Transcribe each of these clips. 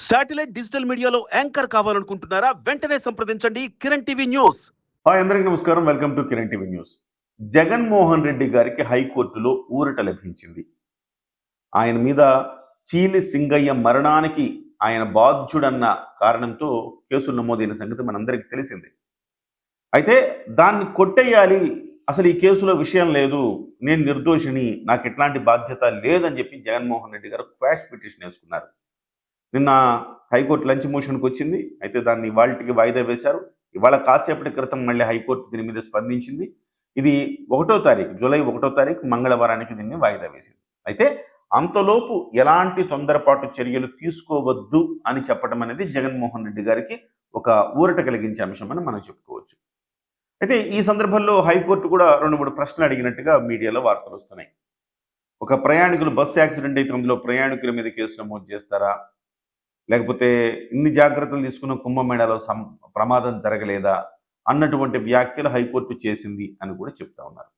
Satellite digital మీడియాలో anchor కావాలనుకుంటున్నారా? వెంటనే సంప్రదించండి కిరణ్ టీవీ న్యూస్. హాయ్ అందరికీ నమస్కారం. Welcome to Kiran TV news. Jaganmohan Reddy గారికి హైకోర్టులో ఊరట లభించింది. ఆయన మీద చీలి సింగయ్య మరణానికి ఆయన బాధ్యుడన్న కారణంతో కేసులు నమోదైన సంగతి మనందరికీ తెలిసింది. అయితే దాన్ని కొట్టేయాలి, అసలు ఈ కేసులో విషయం లేదు, నేను నిర్దోషిని, నాకు ఎట్లాంటి బాధ్యత లేదని చెప్పి జగన్మోహన్ రెడ్డి గారు క్వాష్ పిటిషన్ వేసుకున్నారు. నిన్న హైకోర్టు లంచ్ మోషన్కి వచ్చింది. అయితే దాన్ని ఇవాళకి వాయిదా వేశారు. ఇవాళ కాసేపటి క్రితం మళ్ళీ హైకోర్టు దీని మీద స్పందించింది. ఇది 1వ తారీఖు, జూలై 1వ తారీఖు మంగళవారానికి దీన్ని వాయిదా వేసింది. అయితే అంతలోపు ఎలాంటి తొందరపాటు చర్యలు తీసుకోవద్దు అని చెప్పడం అనేది జగన్మోహన్ రెడ్డి గారికి ఒక ఊరట కలిగించే అంశం అని మనం చెప్పుకోవచ్చు. అయితే ఈ సందర్భంలో హైకోర్టు కూడా 2-3 ప్రశ్నలు అడిగినట్టుగా మీడియాలో వార్తలు వస్తున్నాయి. ఒక ప్రయాణికులు బస్సు యాక్సిడెంట్ అయితే అందులో ప్రయాణికుల మీద కేసు నమోదు చేస్తారా, లేకపోతే ఇన్ని జాగ్రత్తలు తీసుకున్న కుంభమేళాలో ప్రమాదం జరగలేదా అన్నటువంటి వ్యాఖ్యలు హైకోర్టు చేసింది అని కూడా చెప్తా ఉన్నారు.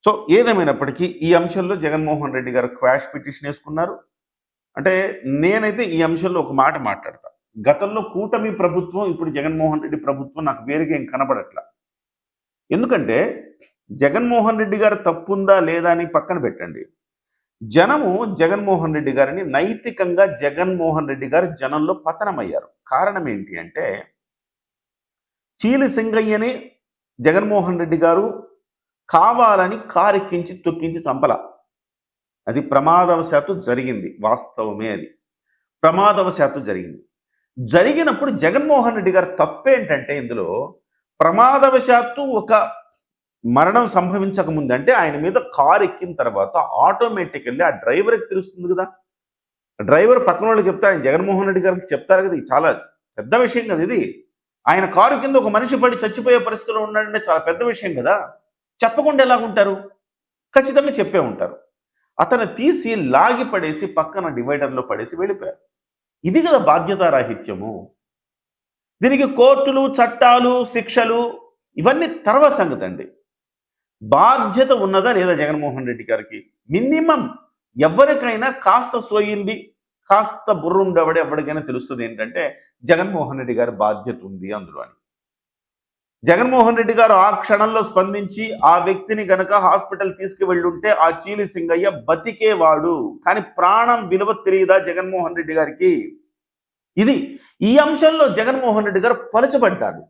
సో ఏదేమైనప్పటికీ ఈ అంశంలో జగన్మోహన్ రెడ్డి గారు క్వాష్ పిటిషన్ వేసుకున్నారు. అంటే నేనైతే ఈ అంశంలో ఒక మాట మాట్లాడతా. గతంలో కూటమి ప్రభుత్వం, ఇప్పుడు జగన్మోహన్ రెడ్డి ప్రభుత్వం నాకు వేరుగా ఏం కనబడట్లా. ఎందుకంటే జగన్మోహన్ రెడ్డి గారు తప్పుందా లేదా అని పక్కన పెట్టండి. జనము జగన్మోహన్ రెడ్డి గారిని నైతికంగా జగన్మోహన్ రెడ్డి గారు జనంలో పతనమయ్యారు. కారణం ఏంటి అంటే, చీలి సింగయ్యని జగన్మోహన్ రెడ్డి గారు కావాలని కారెక్కించి తొక్కించి చంపల. అది ప్రమాదవశాత్తు జరిగింది, వాస్తవమే. అది ప్రమాదవశాత్తు జరిగింది. జరిగినప్పుడు జగన్మోహన్ రెడ్డి గారు తప్పేంటంటే, ఇందులో ప్రమాదవశాత్తు ఒక మరణం సంభవించక ముందు, అంటే ఆయన మీద కారు ఎక్కిన తర్వాత ఆటోమేటికల్లీ ఆ డ్రైవర్కి తెలుస్తుంది కదా. డ్రైవర్ పక్కన వాళ్ళు చెప్తారు, ఆయన జగన్మోహన్ రెడ్డి గారికి చెప్తారు కదా. ఇది చాలా పెద్ద విషయం కదా. ఇది ఆయన కారు కింద ఒక మనిషి పడి చచ్చిపోయే పరిస్థితిలో ఉన్నాడంటే చాలా పెద్ద విషయం కదా. చెప్పకుండా ఎలాగుంటారు? ఖచ్చితంగా చెప్పే ఉంటారు. అతను తీసి లాగి పడేసి పక్కన డివైడర్లో పడేసి వెళ్ళిపోయారు. ఇది కదా బాధ్యతారాహిత్యము. దీనికి కోర్టులు, చట్టాలు, శిక్షలు ఇవన్నీ తర్వాత సంగతి అండి. బాధ్యత ఉన్నదా లేదా జగన్మోహన్ రెడ్డి గారికి? మినిమం ఎవరికైనా కాస్త సోయింది, కాస్త బుర్ర ఉండేవాడు ఎవరికైనా తెలుస్తుంది ఏంటంటే జగన్మోహన్ రెడ్డి గారి బాధ్యత ఉంది అందులో అని. జగన్మోహన్ రెడ్డి గారు ఆ క్షణంలో స్పందించి ఆ వ్యక్తిని గనక హాస్పిటల్ తీసుకువెళ్ళుంటే ఆ చీలి సింగయ్య బతికేవాడు. కానీ ప్రాణం విలువ తెలియదా జగన్మోహన్ రెడ్డి గారికి? ఇది ఈ అంశంలో జగన్మోహన్ రెడ్డి గారు పలుచబడ్డాడు,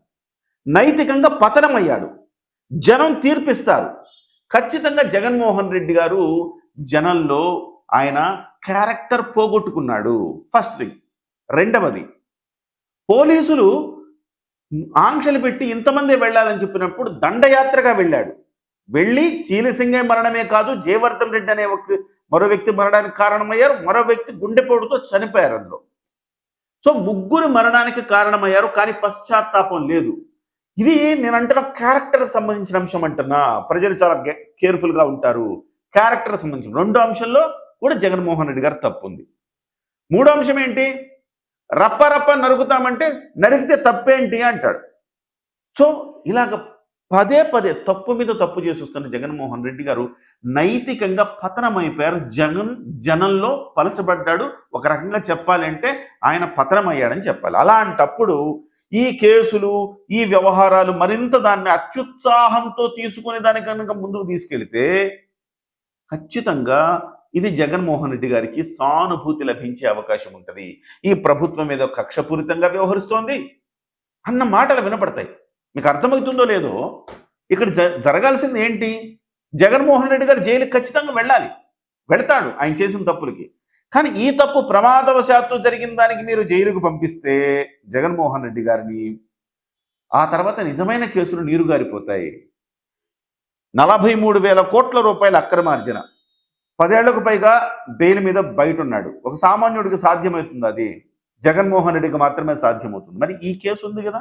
నైతికంగా పతనమయ్యాడు. జనం తీర్పిస్తారు. ఖచ్చితంగా జగన్మోహన్ రెడ్డి గారు జనంలో ఆయన క్యారెక్టర్ పోగొట్టుకున్నాడు. First thing. రెండవది, పోలీసులు ఆంక్షలు పెట్టి ఇంతమందే వెళ్ళాలని చెప్పినప్పుడు దండయాత్రగా వెళ్ళాడు. వెళ్ళి చీలిసింగయ్య మరణమే కాదు, జయవర్ధన్ రెడ్డి అనే మరో వ్యక్తి మరణానికి కారణమయ్యారు, మరో వ్యక్తి గుండెపోటుతో చనిపోయారు అందులో. సో ముగ్గురు మరణానికి కారణమయ్యారు, కానీ పశ్చాత్తాపం లేదు. ఇది నేను అంటున్న క్యారెక్టర్కి సంబంధించిన అంశం అంటున్నా. ప్రజలు చాలా కేర్ఫుల్గా ఉంటారు. క్యారెక్టర్కి సంబంధించిన రెండో అంశంలో కూడా జగన్మోహన్ రెడ్డి గారు తప్పు ఉంది. మూడో అంశం ఏంటి? రప్ప నరుకుతామంటే నరికితే తప్పేంటి అంటాడు. సో ఇలాగ పదే పదే తప్పు మీద తప్పు చేసి వస్తున్న జగన్మోహన్ రెడ్డి గారు నైతికంగా పతనమైపోయారు. జనంలో పలచబడ్డాడు. ఒక రకంగా చెప్పాలంటే ఆయన పతనమయ్యాడని చెప్పాలి. అలాంటప్పుడు ఈ కేసులు, ఈ వ్యవహారాలు మరింత దాన్ని అత్యుత్సాహంతో తీసుకుని దాని కనుక ముందుకు తీసుకెళ్తే ఖచ్చితంగా ఇది జగన్మోహన్ రెడ్డి గారికి సానుభూతి లభించే అవకాశం ఉంటుంది. ఈ ప్రభుత్వం మీద కక్షపూరితంగా వ్యవహరిస్తోంది అన్న మాటలు వినపడతాయి. మీకు అర్థమవుతుందో లేదో, ఇక్కడ జరగాల్సింది ఏంటి? జగన్మోహన్ రెడ్డి గారు జైలుకి ఖచ్చితంగా వెళ్ళాలి, వెళతాడు ఆయన చేసిన తప్పులకి. కానీ ఈ తప్పు ప్రమాదవశాత్తు జరిగిన దానికి మీరు జైలుకు పంపిస్తే జగన్మోహన్ రెడ్డి గారిని ఆ తర్వాత నిజమైన కేసులు నీరుగారిపోతాయి. 43,000 కోట్ల రూపాయల అక్రమార్జన, 10 ఏళ్లకు పైగా బెయిల్ మీద బయట ఉన్నాడు. ఒక సామాన్యుడికి సాధ్యమవుతుంది? అది జగన్మోహన్ రెడ్డికి మాత్రమే సాధ్యమవుతుంది. మరి ఈ కేసు ఉంది కదా,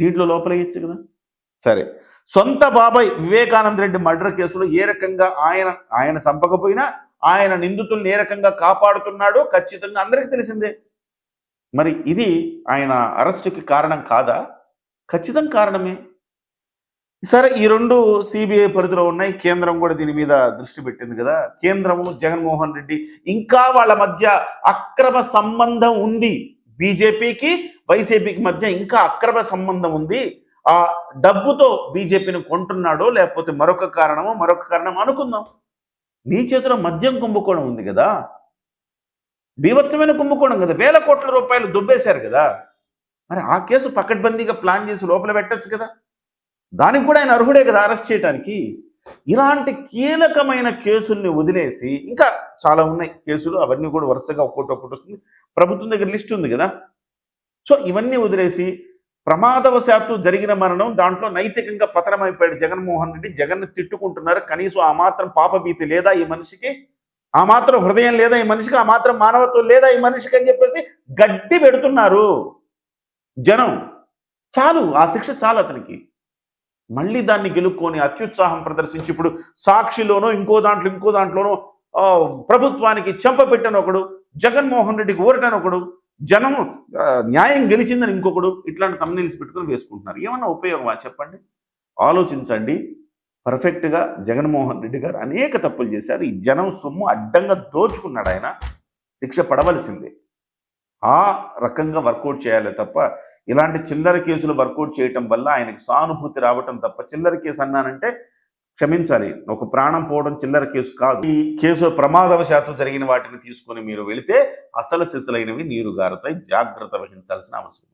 దీంట్లో లోపలేయచ్చు కదా. సరే, సొంత బాబాయ్ వివేకానంద రెడ్డి మర్డర్ కేసులో ఏ రకంగా ఆయన చంపకపోయినా ఆయన నిందితుల్ని ఏ రకంగా కాపాడుతున్నాడో ఖచ్చితంగా అందరికీ తెలిసిందే. మరి ఇది ఆయన అరెస్టుకి కారణం కాదా? ఖచ్చితంగా కారణమే. సరే ఈ రెండు సిబిఐ పరిధిలో ఉన్నాయి. కేంద్రం కూడా దీని మీద దృష్టి పెట్టింది కదా. కేంద్రము జగన్మోహన్ రెడ్డి ఇంకా వాళ్ళ మధ్య అక్రమ సంబంధం ఉంది. బీజేపీకి వైసీపీకి మధ్య ఇంకా అక్రమ సంబంధం ఉంది. ఆ డబ్బుతో బీజేపీని కొంటున్నాడో లేకపోతే మరొక కారణం అనుకుందాం. నీ చేతిలో మద్యం కుంభకోణం ఉంది కదా, బీభత్సమైన కుంభకోణం కదా, వేల కోట్ల రూపాయలు దుబ్బేశారు కదా. మరి ఆ కేసు పకడ్బందీగా ప్లాన్ చేసి లోపల పెట్టచ్చు కదా. దానికి కూడా ఆయన అర్హుడే కదా అరెస్ట్ చేయడానికి. ఇలాంటి కీలకమైన కేసుల్ని వదిలేసి ఇంకా చాలా ఉన్నాయి కేసులు, అవన్నీ కూడా వరుసగా ఒక్కొక్కటి వస్తుంది. ప్రభుత్వం దగ్గర లిస్ట్ ఉంది కదా. సో ఇవన్నీ వదిలేసి ప్రమాదవశాత్తు జరిగిన మరణం, దాంట్లో నైతికంగా పతనమైపోయాడు జగన్మోహన్ రెడ్డి. జగన్ని తిట్టుకుంటున్నారు. కనీసం ఆ మాత్రం పాపభీతి లేదా ఈ మనిషికి, ఆ మాత్రం హృదయం లేదా ఈ మనిషికి, ఆ మాత్రం మానవత్వం లేదా ఈ మనిషికి అని చెప్పేసి గడ్డి పెడుతున్నారు జనం. చాలు, ఆ శిక్ష చాలు అతనికి. మళ్ళీ దాన్ని గెలుక్కొని అత్యుత్సాహం ప్రదర్శించి ఇప్పుడు సాక్షిలోనో ఇంకో దాంట్లోనో ప్రభుత్వానికి చెంపపెట్టని ఒకడు, జగన్మోహన్ రెడ్డికి ఊరటని ఒకడు, జనం న్యాయం గెలిచిందని ఇంకొకడు, ఇట్లాంటి తమ్నెయిల్స్ పెట్టుకుని వేసుకుంటున్నారు. ఏమన్నా ఉపయోగమా చెప్పండి? ఆలోచించండి. పర్ఫెక్ట్గా జగన్మోహన్ రెడ్డి గారు అనేక తప్పులు చేశారు. ఈ జనం సొమ్ము అడ్డంగా దోచుకున్నాడు. ఆయన శిక్ష పడవలసిందే. ఆ రకంగా వర్కౌట్ చేయాలి తప్ప ఇలాంటి చిల్లర కేసులు వర్కౌట్ చేయటం వల్ల ఆయనకి సానుభూతి రావటం తప్ప, చిల్లర కేసు అన్నానంటే క్షమించాలి, ఒక ప్రాణం పోవడం చిల్లర కేసు కాదు. ఈ కేసు ప్రమాదవశాత్తు జరిగిన వాటిని తీసుకొని మీరు వెళితే అసలు సిసలైనవి నీరు గారుతాయి. జాగ్రత్త వహించాల్సిన అవసరం.